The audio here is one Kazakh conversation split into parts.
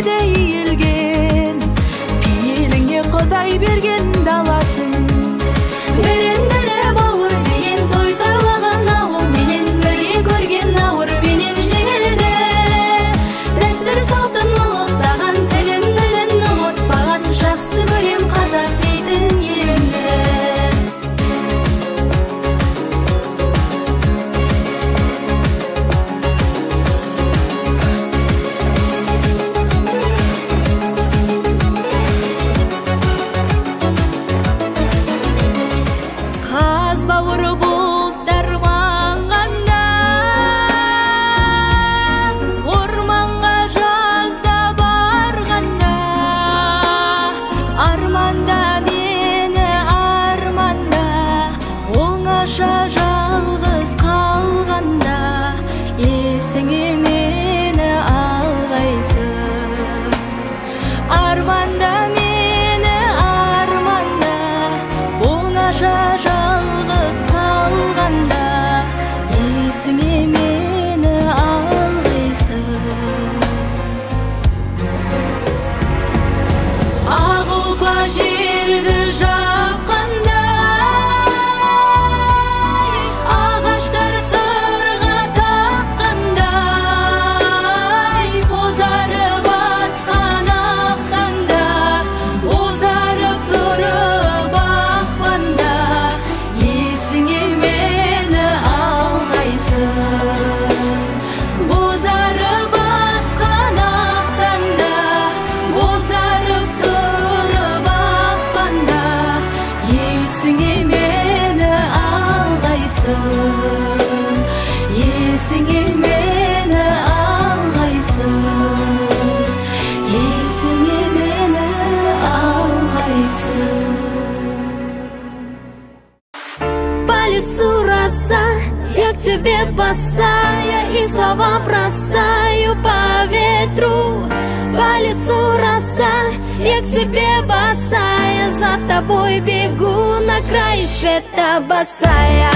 де иілген, пейіліңе Құдай берген даласын. Бірін-бірі бауыр деген той тойлаған ауыл, менен бірге көрген ауыр менен жеңілді. Дәстүр салтын ұлықтаған, тілін білін ұмытпаған, жақсы көрем қазақ дейтін елімді. Тебе босая и слова бросаю по ветру. По лицу роса, я к тебе босая, за тобой бегу на край света босая.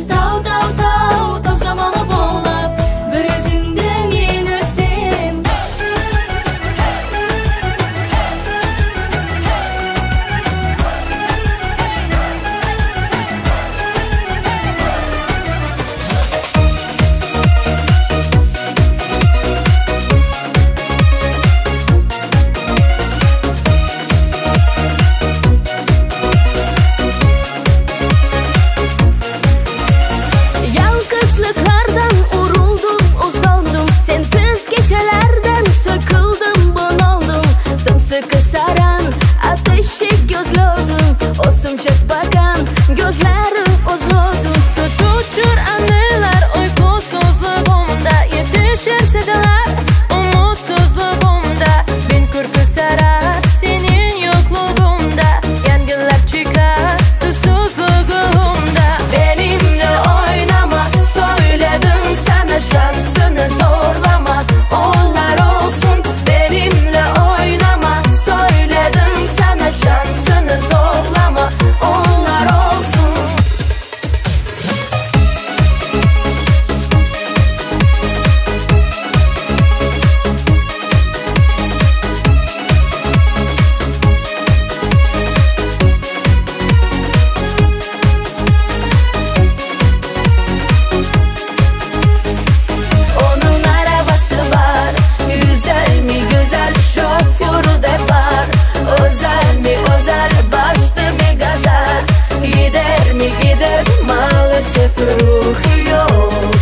Tau, tau, tau, tau, zamana bola. sana şansını zorlama. Onlar olsun benimle oynama. Söyledim sana şansını zorlama. Onlar olsun. Şoförü de var, özel mi özel, başta bir gazel. Gider mi gider, maalesef ruhu yok.